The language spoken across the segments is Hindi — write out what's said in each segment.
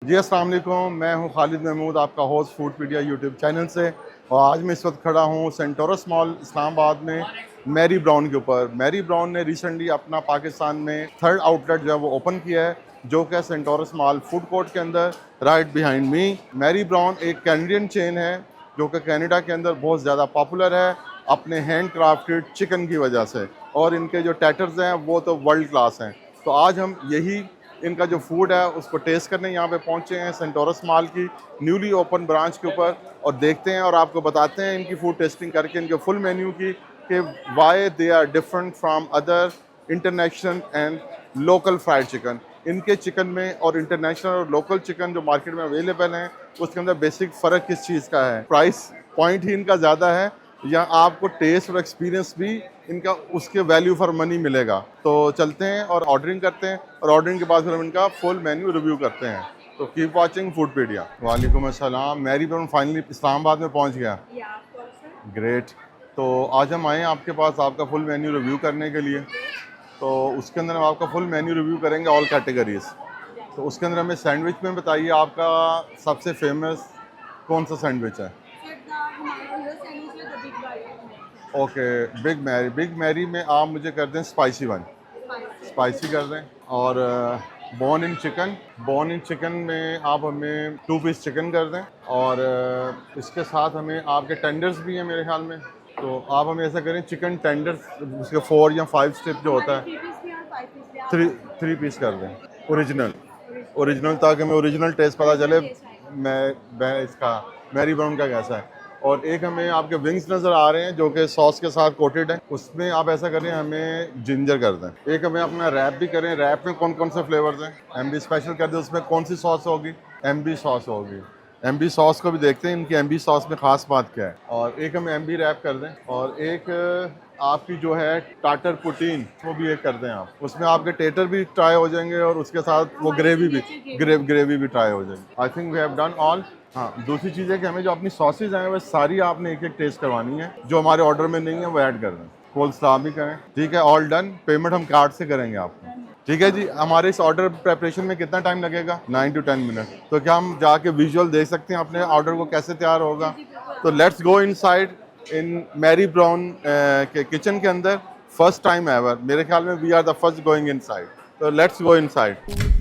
जी अस्सलाम वालेकुम, मैं हूं खालिद महमूद, आपका होस्ट फूडपीडिया यूट्यूब चैनल से। और आज मैं इस वक्त खड़ा हूं सेंटोरस मॉल इस्लामाबाद में मैरी ब्राउन के ऊपर। मैरी ब्राउन ने रिसेंटली अपना पाकिस्तान में थर्ड आउटलेट जो है वो ओपन किया है, जो कि सेंटोरस मॉल फूड कोर्ट के अंदर right behind me. Mary Brown एक कैनेडियन चेन है जो कि कनाडा के अंदर बहुत ज़्यादा पॉपुलर है अपने हैंड क्राफ्टेड चिकन की वजह से, और इनके जो टैटर्स हैं वो तो वर्ल्ड क्लास हैं। तो आज हम यही इनका जो फूड है उसको टेस्ट करने यहाँ पे पहुँचे हैं सेंटोरस मॉल की न्यूली ओपन ब्रांच के ऊपर, और देखते हैं और आपको बताते हैं इनकी फूड टेस्टिंग करके इनके फुल मेन्यू की कि why they are different from other international and local fried chicken. इनके चिकन में और इंटरनेशनल और लोकल चिकन जो मार्केट में अवेलेबल हैं उसके अंदर बेसिक फ़र्क किस चीज़ का है। प्राइस पॉइंट ही इनका ज़्यादा है या आपको टेस्ट और एक्सपीरियंस भी इनका उसके वैल्यू फॉर मनी मिलेगा। तो चलते हैं और ऑर्डरिंग करते हैं, और ऑर्डरिंग के बाद फिर हम इनका फुल मेन्यू रिव्यू करते हैं। तो कीप वाचिंग फूडपीडिया। वालेकुम अस्सलाम। मैरी ब्राउन फाइनली इस्लामाबाद में पहुंच गया। ग्रेट। तो आज हम आए हैं आपके पास आपका फुल मेन्यू रिव्यू करने के लिए। तो उसके अंदर हम आपका फुल मेन्यू रिव्यू करेंगे ऑल कैटेगरीज। तो उसके अंदर हमें सैंडविच में बताइए आपका सबसे फेमस कौन सा सैंडविच है? ओके, बिग मैरी में आप मुझे कर दें स्पाइसी वन, स्पाइसी कर दें। और बोन इन चिकन में आप हमें 2 पीस चिकन कर दें। और इसके साथ हमें आपके टेंडर्स भी हैं मेरे ख्याल में, तो आप हमें ऐसा करें चिकन टेंडर्स उसके 4 या 5 स्टेप जो होता है 3 पीस कर दें। ओरिजिनल ताकि हमें ओरिजिनल टेस्ट पता चले मैं इसका मैरी ब्राउन का कैसा है। और एक हमें आपके विंग्स नज़र आ रहे हैं जो कि सॉस के साथ कोटेड है, उसमें आप ऐसा करें हमें जिंजर कर दें। एक हमें अपना रैप भी करें, रैप में कौन कौन से फ्लेवर्स हैं एमबी स्पेशल कर दें, उसमें कौन सी सॉस होगी? एमबी सॉस होगी। एमबी सॉस को भी देखते हैं इनकी एमबी सॉस में ख़ास बात क्या है। और एक हमें एमबी रैप कर दें, और एक आपकी जो है टाटर पुटीन वो भी एक कर दें आप, उसमें आपके टेटर भी ट्राई हो जाएंगे और उसके साथ वो ग्रेवी भी ट्राई हो जाएगी। I think we have done all. हाँ, दूसरी चीज़ है कि हमें जो अपनी सॉसेज हैं वो सारी आपने एक एक टेस्ट करवानी है, जो हमारे ऑर्डर में नहीं है वो ऐड कर दें। कोल्ड स्लाव भी करें, ठीक है। All done. पेमेंट हम कार्ड से करेंगे आपको, ठीक है जी। हमारे इस ऑर्डर प्रेपरेशन में कितना टाइम लगेगा? 9 to 10 मिनट। तो क्या हम जाके विजुअल देख सकते हैं अपने ऑर्डर को कैसे तैयार होगा? तो let's go inside in Mary Brown के किचन के अंदर। फर्स्ट टाइम एवर, मेरे ख्याल में we are the first going inside. तो लेट्स गो इनसाइड।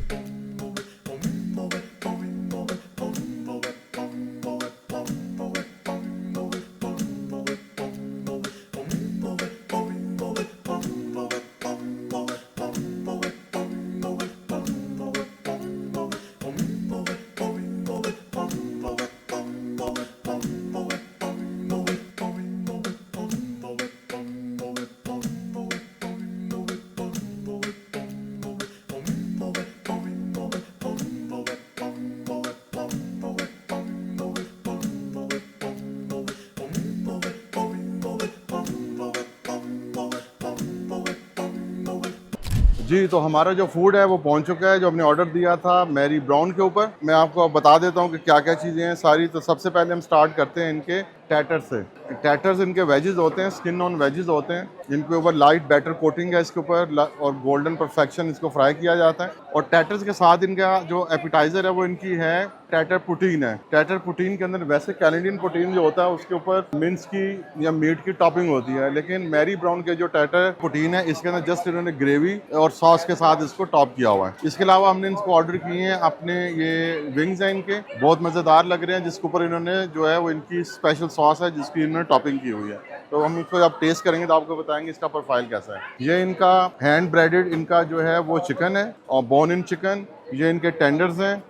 जी, तो हमारा जो फूड है वो पहुंच चुका है, जो हमने ऑर्डर दिया था मैरी ब्राउन के ऊपर। मैं आपको अब बता देता हूं कि क्या क्या चीज़ें हैं सारी। तो सबसे पहले हम स्टार्ट करते हैं इनके टैटर से। टैटर्स इनके वेजेस होते हैं, स्किन ऑन वेजेस होते हैं। इनके ऊपर लाइट बैटर कोटिंग है इसके ऊपर, और गोल्डन परफेक्शन इसको फ्राई किया जाता है। और टैटर्स के साथ इनका जो एपिटाइजर है वो इनकी है टैटर पुटीन है। टैटर पुटीन के अंदर वैसे कैनेडियन पुटीन जो होता है उसके ऊपर मिन्स की या मीट की टॉपिंग होती है, लेकिन मैरी ब्राउन के जो टैटर पुटीन है इसके अंदर जस्ट इन्होंने ग्रेवी और सॉस के साथ इसको टॉप किया हुआ है। इसके अलावा हमने इनको ऑर्डर किए हैं अपने ये विंग्स हैं इनके, बहुत मज़ेदार लग रहे हैं, जिसके ऊपर इन्होंने जो है वो इनकी स्पेशल सॉस है जिसकी इन्होंने टॉपिंग की हुई है। तो हम इसको जब टेस्ट करेंगे तो आपको बताएंगे इसका प्रोफाइल कैसा है। ये इनका हैंड ब्रेडेड इनका जो है वो चिकन है, और बोन इन चिकन। ये इनके टेंडर्स हैं,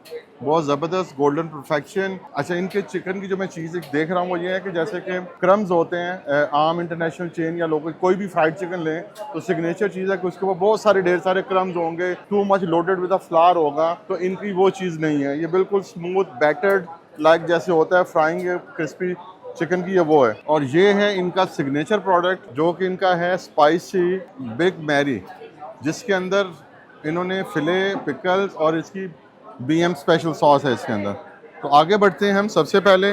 बहुत ज़बरदस्त गोल्डन परफेक्शन। अच्छा, इनके चिकन की जो मैं चीज़ देख रहा हूँ वो ये है कि जैसे कि क्रम्स होते हैं आम इंटरनेशनल चेन या लोकल कोई भी फ्राइड चिकन लें तो सिग्नेचर चीज़ है कि उसके ऊपर बहुत सारे ढेर सारे क्रम्स होंगे, too much loaded with a flower होगा। तो इनकी वो चीज़ नहीं है, ये बिल्कुल स्मूथ बैटर्ड लाइक जैसे होता है फ्राइंग क्रिस्पी चिकन की, ये वो है। और ये है इनका सिग्नेचर प्रोडक्ट जो कि इनका है स्पाइसी बिग मैरी, जिसके अंदर इन्होंने फिले पिकल्स और इसकी BM स्पेशल सॉस है इसके अंदर। तो आगे बढ़ते हैं हम सबसे पहले,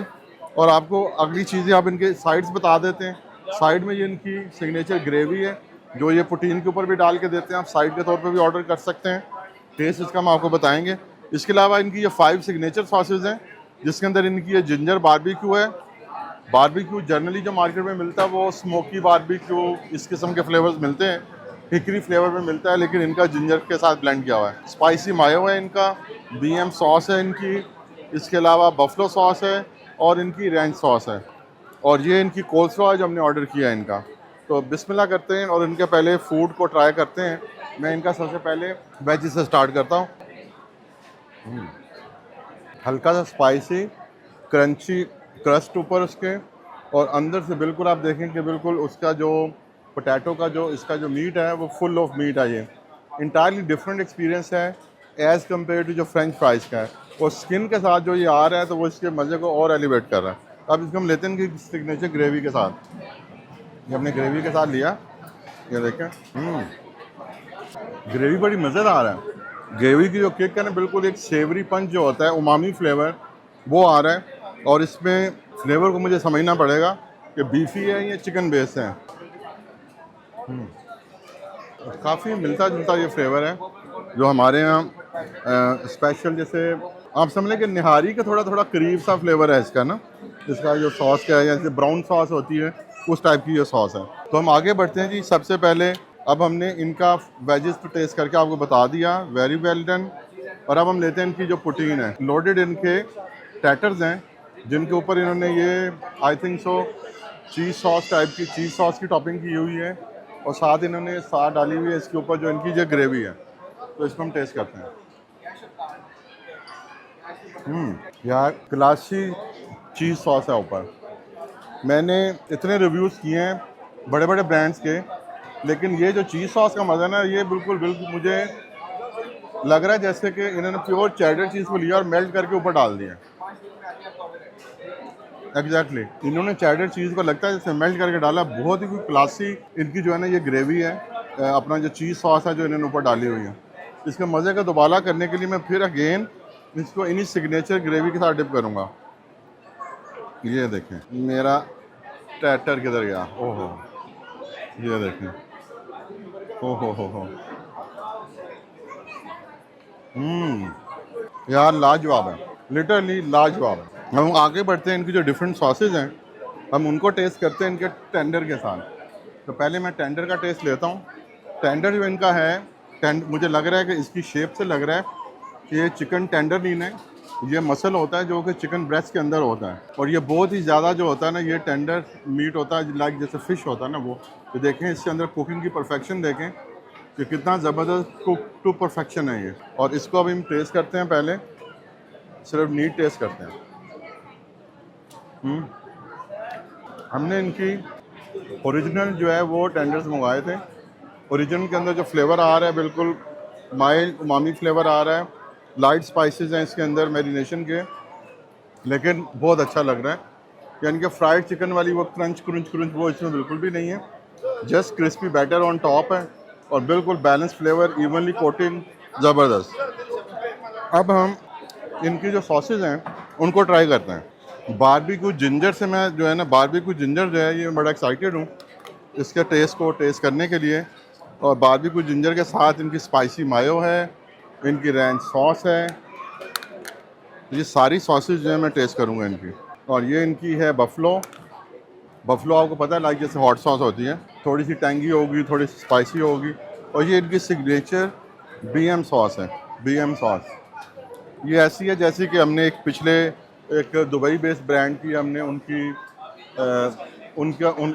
और आपको अगली चीज़ें आप इनके साइड्स बता देते हैं। साइड में ये इनकी सिग्नेचर ग्रेवी है जो ये पुटीन के ऊपर भी डाल के देते हैं, आप साइड के तौर पे भी ऑर्डर कर सकते हैं। टेस्ट इसका हम आपको बताएंगे। इसके अलावा इनकी ये 5 सिग्नेचर सॉसेज हैं, जिसके अंदर इनकी ये जिंजर बारबेक्यू है। बारबेक्यू जनरली जो मार्केट में मिलता है वो स्मोकी बारबेक्यू इस किस्म के फ्लेवर्स मिलते हैं, हिकरी फ्लेवर में मिलता है, लेकिन इनका जिंजर के साथ ब्लेंड किया हुआ है। स्पाइसी मायो है इनका, BM सॉस है इनकी, इसके अलावा बफलो सॉस है और इनकी रैंच सॉस है, और ये इनकी कोल्स्लॉ है जो हमने ऑर्डर किया है इनका। तो बिस्मिल्लाह करते हैं और इनके पहले फूड को ट्राई करते हैं। मैं इनका सबसे पहले वेज से स्टार्ट करता हूँ। हल्का सा स्पाइसी क्रंची क्रस्ट ऊपर उसके, और अंदर से बिल्कुल आप देखें कि बिल्कुल उसका जो पोटैटो का जो इसका जो मीट है वो फुल ऑफ मीट है। ये इंटायरली डिफरेंट एक्सपीरियंस है एज़ कम्पेयर टू जो फ्रेंच फ्राइज़ का है, और स्किन के साथ जो ये आ रहा है तो वो इसके मज़े को और एलिवेट कर रहा है। अब इसको हम लेते हैं इनकी सिग्नेचर ग्रेवी के साथ। ये हमने ग्रेवी के साथ लिया, ये देखें, ग्रेवी बड़ी मज़ेदार है। ग्रेवी की जो किक है ना, बिल्कुल एक सेवरी पंच जो होता है, उमामी फ्लेवर वो आ रहा है, और इसमें फ्लेवर को मुझे समझना पड़ेगा कि बीफी है या चिकन बेस है। काफ़ी मिलता जुलता ये फ्लेवर है जो हमारे यहाँ स्पेशल, जैसे आप समझ लें कि निहारी का थोड़ा थोड़ा करीब सा फ्लेवर है इसका ना, इसका जो सॉस का है, जैसे ब्राउन सॉस होती है उस टाइप की ये सॉस है। तो हम आगे बढ़ते हैं जी। सबसे पहले अब हमने इनका वेजेस तो टेस्ट करके आपको बता दिया, वेरी वेल डन। और अब हम लेते हैं इनकी जो प्रोटीन है, लोडेड इनके टैटर्स हैं, जिनके ऊपर इन्होंने ये I think so cheese sauce type की चीज़ सॉस की टॉपिंग की हुई है, और साथ इन्होंने साथ डाली हुई है इसके ऊपर जो इनकी जो ग्रेवी है। तो इसको हम टेस्ट करते हैं। यार क्लासी चीज़ सॉस है ऊपर। मैंने इतने रिव्यूज़ किए हैं बड़े बड़े ब्रांड्स के, लेकिन ये जो चीज़ सॉस का मज़ा ना, ये बिल्कुल मुझे लग रहा है जैसे कि इन्होंने प्योर चेडर चीज़ को लिया और मेल्ट करके ऊपर डाल दिया। एग्जैक्टली इन्होंने चेडर चीज़ को लगता है जैसे मेल्ट करके डाला। बहुत ही क्लासी इनकी जो है ना ये ग्रेवी है, अपना जो चीज़ सॉस है जो इन्होंने ऊपर डाली हुई है। इसके मज़े का दोबारा करने के लिए मैं फिर अगेन इसको इन्हीं सिग्नेचर ग्रेवी के साथ डिप करूँगा। ये देखें मेरा टैटर किधर गया, ओहो, ये देखें, ओहो हो, यार लाजवाब है, लिटरली लाजवाब है। हम आगे बढ़ते हैं, इनकी जो डिफरेंट सॉसेज हैं हम उनको टेस्ट करते हैं इनके टेंडर के साथ। तो पहले मैं टेंडर का टेस्ट लेता हूँ। टेंडर जो इनका है, मुझे लग रहा है कि इसकी शेप से लग रहा है कि ये चिकन टेंडर नहीं है, ये मसल होता है जो कि चिकन ब्रेस्ट के अंदर होता है, और ये बहुत ही ज़्यादा जो होता है ना ये टेंडर मीट होता है, लाइक जैसे फ़िश होता है ना वो। तो देखें इसके अंदर कुकिंग की परफेक्शन देखें कि कितना ज़बरदस्त कुक टू परफेक्शन है ये। और इसको अभी हम टेस्ट करते हैं, पहले सिर्फ मीट टेस्ट करते हैं। हमने इनकी ओरिजिनल जो है वो टेंडर्स मंगवाए थे। ओरिजिनल के अंदर जो फ्लेवर आ रहा है बिल्कुल माइल्ड उमामी फ्लेवर आ रहा है, लाइट स्पाइसेस हैं इसके अंदर मैरिनेशन के, लेकिन बहुत अच्छा लग रहा है। यानी कि फ्राइड चिकन वाली वो क्रंच वो इसमें बिल्कुल भी नहीं है, just crispy batter on top है और बिल्कुल बैलेंस फ्लेवर, इवनली कोटिंग, ज़बरदस्त। अब हम इनकी जो सॉसेज हैं उनको ट्राई करते हैं। बारबेक्यू जिंजर से मैं जो है ना, बारबेक्यू जिंजर जो है ये बड़ा एक्साइटेड हूँ इसके टेस्ट को टेस्ट करने के लिए। और बारबेक्यू जिंजर के साथ इनकी स्पाइसी मायो है, इनकी रैंच सॉस है, ये सारी सॉसेज जो है मैं टेस्ट करूँगा इनकी। और ये इनकी है बफलो आपको पता है लाइक जैसे हॉट सॉस होती है, थोड़ी सी टैंगी होगी, थोड़ी सी स्पाइसी होगी। और ये इनकी सिग्नेचर BM सॉस है। BM सॉस ये ऐसी है जैसे कि हमने एक पिछले एक दुबई बेस्ड ब्रांड की हमने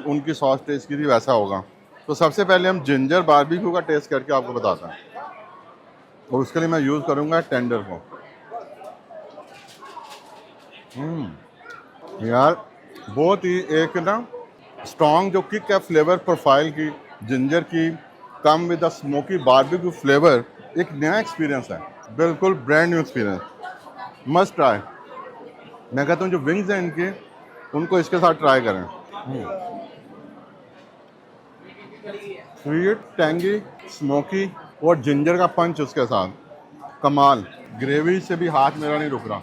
उनकी सॉस टेस्ट की थी, वैसा होगा। तो सबसे पहले हम जिंजर बारबेक्यू का टेस्ट करके आपको बताते हैं, और उसके लिए मैं यूज़ करूँगा टेंडर को। यार बहुत ही एक ना स्ट्रॉन्ग जो किक है फ्लेवर प्रोफाइल की जिंजर की, come with the smoky barbecue flavour, एक नया एक्सपीरियंस है, बिल्कुल brand new experience, must try. मैं कहता हूँ जो विंग्स हैं इनके उनको इसके साथ ट्राई करें। स्वीट, टैंगी, स्मोकी और जिंजर का पंच उसके साथ, कमाल। ग्रेवी से भी हाथ मेरा नहीं रुक रहा,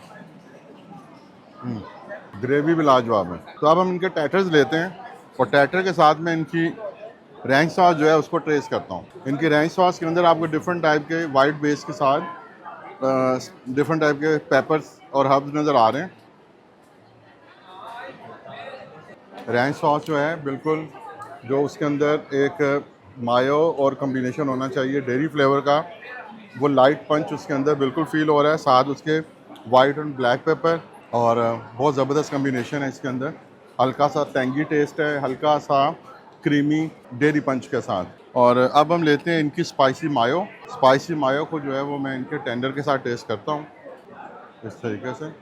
ग्रेवी भी लाजवाब है। तो अब हम इनके टैटर्स लेते हैं, और टैटर के साथ में इनकी रैंच सॉस जो है उसको टेस्ट करता हूँ। इनकी रैंच सॉस के अंदर आपको डिफरेंट टाइप के वाइट बेस के साथ डिफरेंट टाइप के पेपर्स और हर्ब्स नज़र आ रहे हैं। रैंच सॉस जो है बिल्कुल, जो उसके अंदर एक मायो और कम्बिनेशन होना चाहिए डेयरी फ्लेवर का, वो लाइट पंच उसके अंदर बिल्कुल फील हो रहा है। साथ उसके वाइट एंड ब्लैक पेपर और बहुत ज़बरदस्त कम्बिनेशन है इसके अंदर। हल्का सा टेंगी टेस्ट है, हल्का सा क्रीमी डेयरी पंच के साथ। और अब हम लेते हैं इनकी स्पाइसी मायो। स्पाइसी मायो को जो है वो मैं इनके टेंडर के साथ टेस्ट करता हूँ इस तरीके से।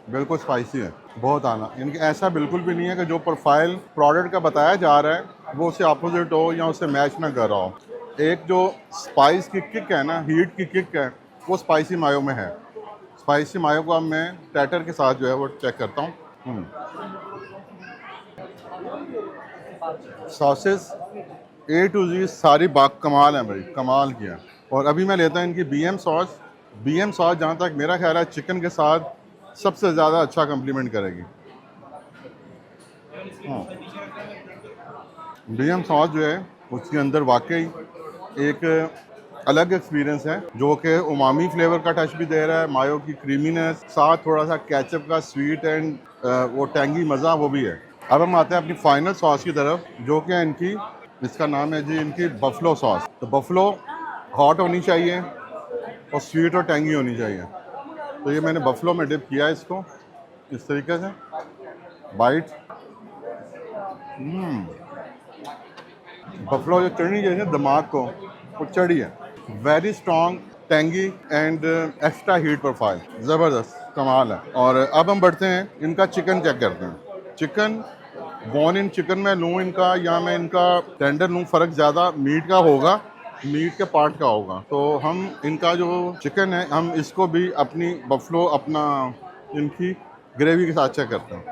बिल्कुल स्पाइसी है, बहुत आना। इनके ऐसा बिल्कुल भी नहीं है कि जो प्रोफाइल प्रोडक्ट का बताया जा रहा है वो उससे अपोजिट हो या उससे मैच ना कर रहा हो। एक जो स्पाइस की किक है ना, हीट की किक है, वो स्पाइसी मायो में है। स्पाइसी मायो को अब मैं टैटर के साथ जो है वो चेक करता हूँ। सॉसेस ए टू जी सारी बाग कमाल है भाई, कमाल किया। और अभी मैं लेता हूँ इनकी बीएम सॉस। बीएम सॉस जहाँ तक मेरा ख्याल है चिकन के साथ सबसे ज़्यादा अच्छा कम्प्लीमेंट करेगी। बीएम सॉस जो है उसके अंदर वाकई एक अलग एक्सपीरियंस है, जो कि उमामी फ्लेवर का टच भी दे रहा है, मायो की क्रीमीनेस, साथ थोड़ा सा केचप का स्वीट एंड वो टैंगी मज़ा वो भी है। अब हम आते हैं अपनी फाइनल सॉस की तरफ, जो कि इनकी, इसका नाम है जी इनकी बफलो सॉस। तो बफलो हॉट होनी चाहिए और स्वीट और टैंगी होनी चाहिए। तो ये मैंने बफलो में डिप किया है इसको इस तरीके से। बाइट, बफलो जो चढ़नी चाहिए दिमाग को, वो चढ़ी है। Very strong tangy and extra heat profile, ज़बरदस्त कमाल है। और अब हम बढ़ते हैं इनका चिकन चेक करते हैं। चिकन बोन इन चिकन में लूँ इनका या मैं इनका टेंडर लूँ, फ़र्क ज़्यादा मीट का होगा, मीट के पार्ट का होगा। तो हम इनका जो चिकन है हम इसको भी अपनी बफलो अपना इनकी ग्रेवी के साथ चेक करते हैं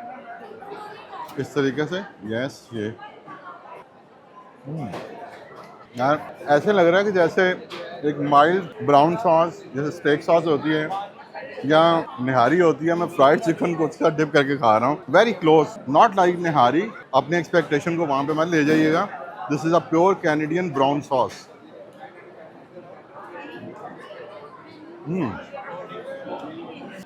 इस तरीके से। यस, ये यार ऐसे लग रहा है कि जैसे एक माइल्ड ब्राउन सॉस जैसे स्टेक सॉस होती है या निहारी होती है, मैं फ्राइड चिकन को उसका डिप करके खा रहा हूँ। Very close, not like nihari. अपने एक्सपेक्टेशन को वहाँ पे मत ले जाइएगा। This is a pure Canadian brown sauce.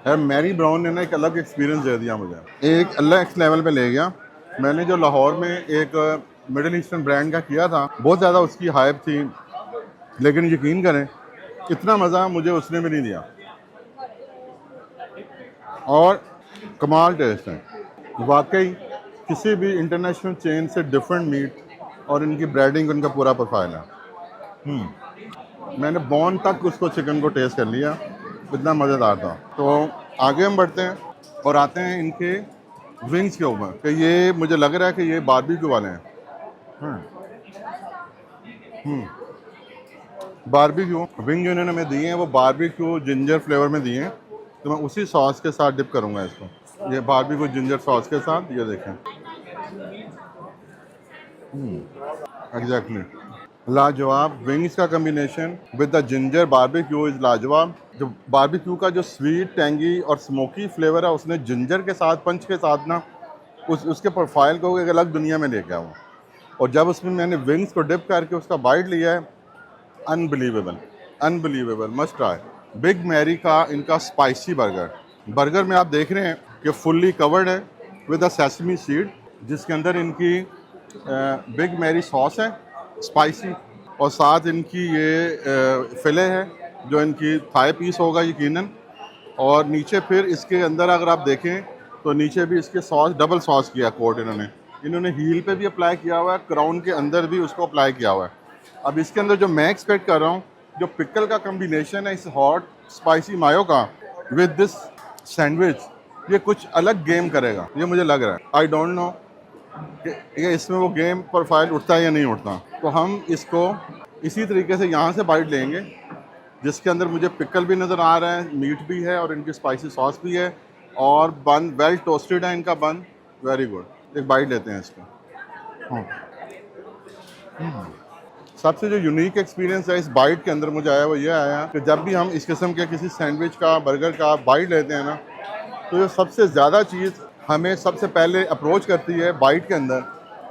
Mary Brown ने ना एक अलग एक्सपीरियंस दे दिया मुझे, एक अलग लेवल पे ले गया। मैंने जो लाहौर में एक मिडिल ईस्टर्न ब्रांड का किया था, बहुत ज़्यादा उसकी हाइप थी, लेकिन यकीन करें इतना मज़ा मुझे उसने भी नहीं दिया। और कमाल टेस्ट है वाकई, किसी भी इंटरनेशनल चेन से डिफरेंट मीट और इनकी ब्रेडिंग, उनका पूरा प्रोफाइल है। मैंने बॉन तक उसको चिकन को टेस्ट कर लिया, इतना मज़ेदार था। तो आगे हम बढ़ते हैं और आते हैं इनके विंग्स के ऊपर, कि ये मुझे लग रहा है कि ये बारबेक्यू वाले हैं। बारबेक्यू विंग जो इन्होंने हमें दिए हैं वो बारबेक्यू जिंजर फ्लेवर में दिए हैं, तो मैं उसी सॉस के साथ डिप करूँगा इसको। ये बारबेक्यू जिंजर सॉस के साथ, ये देखें एग्जैक्टली लाजवाब। विंग्स का combination with the ginger barbecue is लाजवाब। जो बारबेक्यू का जो स्वीट टैंगी और स्मोकी फ्लेवर है, उसने जिंजर के साथ पंच के साथ ना उसके प्रोफाइल को एक अलग दुनिया में लेके आया। और जब उसमें मैंने विंग्स को डिप करके उसका बाइट लिया है, unbelievable, unbelievable, must try. Big Mary का इनका स्पाइसी बर्गर में आप देख रहे हैं कि फुल्ली कवर्ड है विद अ सेसमी सीड, जिसके अंदर इनकी बिग मैरी सॉस है स्पाइसी, और साथ इनकी ये फिले है जो इनकी थाई पीस होगा यकीनन। और नीचे फिर इसके अंदर अगर आप देखें तो नीचे भी इसके सॉस, डबल सॉस किया कोट इन्होंने हील पे भी अप्लाई किया हुआ है, क्राउन के अंदर भी उसको अप्लाई किया हुआ है। अब इसके अंदर जो मैं एक्सपेक्ट कर रहा हूँ, जो पिकल का कम्बिनेशन है इस हॉट स्पाइसी मायो का विद दिस सैंडविच, ये कुछ अलग गेम करेगा, ये मुझे लग रहा है। आई डोंट नो कि इसमें वो गेम प्रोफाइल उठता है या नहीं उठता। तो हम इसको इसी तरीके से यहाँ से बाइट लेंगे, जिसके अंदर मुझे पिकल भी नज़र आ रहा है, मीट भी है और इनकी स्पाइसी सॉस भी है, और बन वेल टोस्टेड है इनका बन, वेरी गुड। एक बाइट लेते हैं इसको। सबसे जो यूनिक एक्सपीरियंस है इस बाइट के अंदर मुझे आया वो ये आया कि जब भी हम इस किस्म के किसी सैंडविच का, बर्गर का बाइट लेते हैं ना, तो जो सबसे ज़्यादा चीज़ हमें सबसे पहले अप्रोच करती है बाइट के अंदर,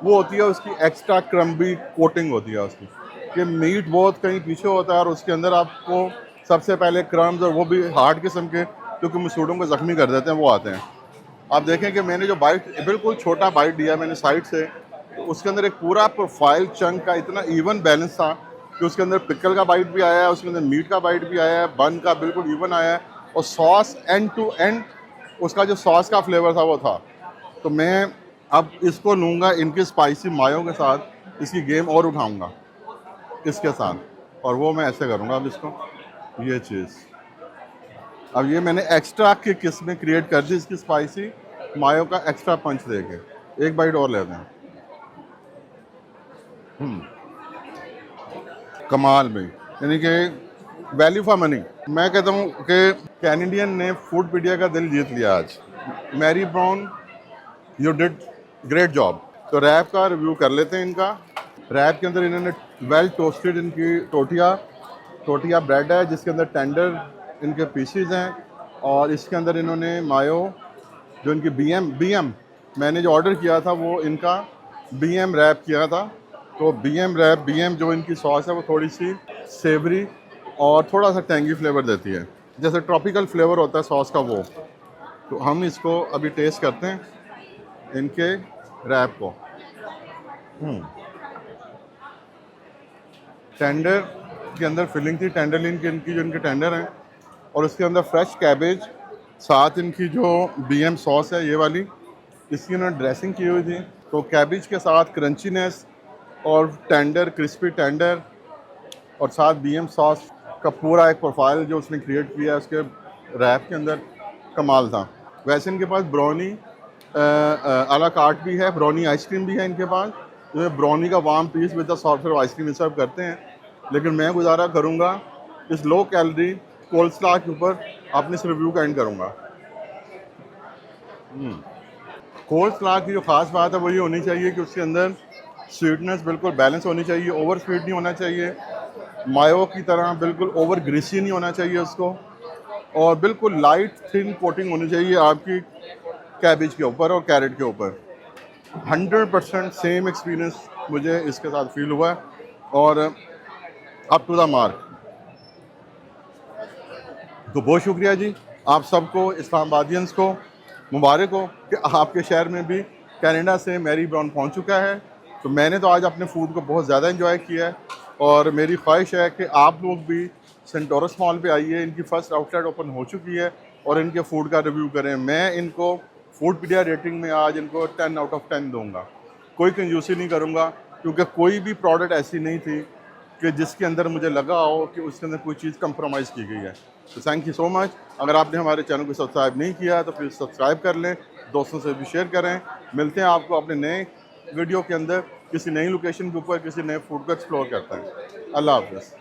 वो होती है उसकी एक्स्ट्रा क्रम्बी कोटिंग होती है उसकी। कि मीट बहुत कहीं पीछे होता है और उसके अंदर आपको सबसे पहले क्रम्स और वो भी हार्ड किस्म के, क्योंकि मसूड़ों को ज़ख्मी कर देते हैं, वो आते हैं। आप देखें कि मैंने जो बाइट बिल्कुल छोटा बाइट दिया मैंने साइड से, तो उसके अंदर एक पूरा प्रोफाइल चंक का इतना इवन बैलेंस था कि उसके अंदर पिकल का बाइट भी आया है, उसके अंदर मीट का बाइट भी आया है, बन का बिल्कुल इवन आया है, और सॉस एंड टू एंड उसका जो सॉस का फ्लेवर था वो था। तो मैं अब इसको लूँगा इनकी स्पाइसी मायों के साथ, इसकी गेम और उठाऊँगा इसके साथ, और वो मैं ऐसे करूँगा अब इसको, ये चीज़। अब ये मैंने एक्स्ट्रा की किस्में क्रिएट कर दी इसकी स्पाइसी मायो का एक्स्ट्रा पंच देके। एक बाइट और लेते हैं। कमाल भाई, यानी कि वैल्यू फॉर मनी। मैं कहता हूँ कि कैनेडियन ने फूडपीडिया का दिल जीत लिया आज। Mary Brown, you did great job. तो रैप का रिव्यू कर लेते हैं इनका। रैप के अंदर इन्होंने वेल टोस्टेड इनकी टोटिया ब्रेड है, जिसके अंदर टेंडर इनके पीसीज हैं, और इसके अंदर इन्होंने मायो जो इनकी बीएम मैंने जो ऑर्डर किया था वो इनका बीएम रैप किया था। तो बीएम जो इनकी सॉस है वो थोड़ी सी सेवरी और थोड़ा सा टेंगी फ्लेवर देती है, जैसे ट्रॉपिकल फ्लेवर होता है सॉस का वो। तो हम इसको अभी टेस्ट करते हैं इनके रैप को। टेंडर के अंदर फिलिंग थी, टेंडरलिन के इनकी जो इनके टेंडर हैं, और उसके अंदर फ्रेश कैबेज, साथ इनकी जो बीएम सॉस है ये वाली, इसकी उन्होंने ड्रेसिंग की हुई थी। तो कैबेज के साथ क्रंचीनेस और टेंडर, क्रिस्पी टेंडर, और साथ बीएम सॉस का पूरा एक प्रोफाइल जो उसने क्रिएट किया है उसके रैप के अंदर, कमाल था। वैसे इनके पास ब्राउनी अला कार्ट भी है, ब्राउनी आइसक्रीम भी है इनके पास, जो ब्राउनी का warm piece with the software ice cream serve करते हैं। लेकिन मैं गुजारा करूँगा इस लो कैलोरी कोल्स्लॉ के ऊपर अपने इस रिव्यू का एंड करूँगा। कोल्स्लॉ की जो ख़ास बात है वो ये होनी चाहिए कि उसके अंदर स्वीटनेस बिल्कुल बैलेंस होनी चाहिए, ओवर स्वीट नहीं होना चाहिए, मायो की तरह बिल्कुल ओवर ग्रीसी नहीं होना चाहिए उसको, और बिल्कुल लाइट थिन कोटिंग होनी चाहिए आपकी कैबेज के ऊपर और कैरेट के ऊपर। 100% सेम एक्सपीरियंस मुझे इसके साथ फील हुआ है, और अप टू द मार्क। तो बहुत शुक्रिया जी आप सबको, इस्लामाबादियंस को मुबारक हो कि आपके शहर में भी कनाडा से मैरी ब्राउन पहुंच चुका है। तो मैंने तो आज अपने फूड को बहुत ज़्यादा एंजॉय किया है, और मेरी ख्वाहिश है कि आप लोग भी सेंटोरस मॉल पे आइए, इनकी फ़र्स्ट आउटलेट ओपन हो चुकी है, और इनके फूड का रिव्यू करें। मैं इनको फूडपीडिया रेटिंग में आज इनको 10 आउट ऑफ 10 दूँगा। कोई कंजूसी नहीं करूँगा, क्योंकि कोई भी प्रोडक्ट ऐसी नहीं थी कि जिसके अंदर मुझे लगा हो कि उसके अंदर कोई चीज़ कंप्रोमाइज़ की गई है। तो थैंक यू सो मच। अगर आपने हमारे चैनल को सब्सक्राइब नहीं किया तो प्लीज़ सब्सक्राइब कर लें, दोस्तों से भी शेयर करें। मिलते हैं आपको अपने नए वीडियो के अंदर, किसी नई लोकेशन के ऊपर, किसी नए फूड को एक्सप्लोर करते हैं। अल्लाह हाफ़िज़।